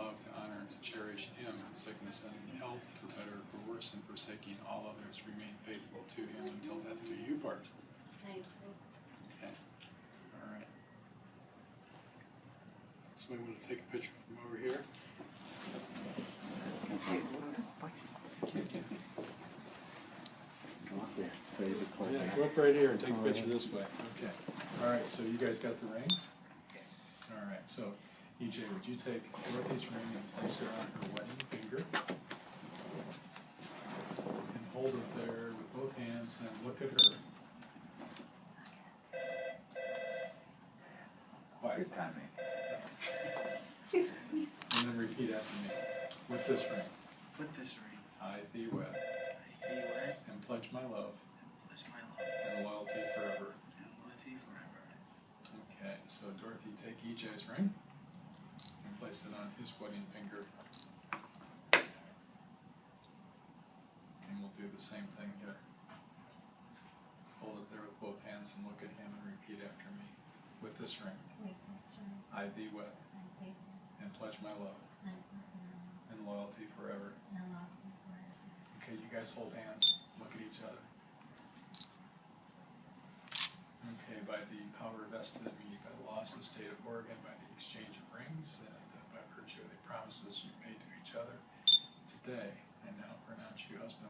love, to honor, and to cherish him in sickness and in health, for better or for worse, and forsaking all others, remain faithful to him until death do you part. I do. Okay. All right. Somebody want to take a picture from over here? Go up there. Save it close. Yeah, go up right here and take a picture this way. Okay. All right, so you guys got the rings? Yes. All right, so EJ, would you take Dorothy's ring and place it on her wedding finger? And hold it there with both hands and look at her. Quiet. Good timing. And then repeat after me. With this ring, With this ring, I thee wed, I thee wed, and pledge my love and pledge my love and loyalty forever. and loyalty forever. Okay, so Dorothy, take EJ's ring and place it on his wedding finger. And we'll do the same thing here. Hold it there with both hands and look at him and repeat after me. With this ring, With this ring, I thee wed, I thee wed, and pledge my love and pledge my love and loyalty forever. and loyalty forever. Okay, you guys hold hands, look at each other. Okay, by the power vested in me by the laws of the state of Oregon, by the exchange of rings, and by virtue of the promises you made to each other today, I now pronounce you husband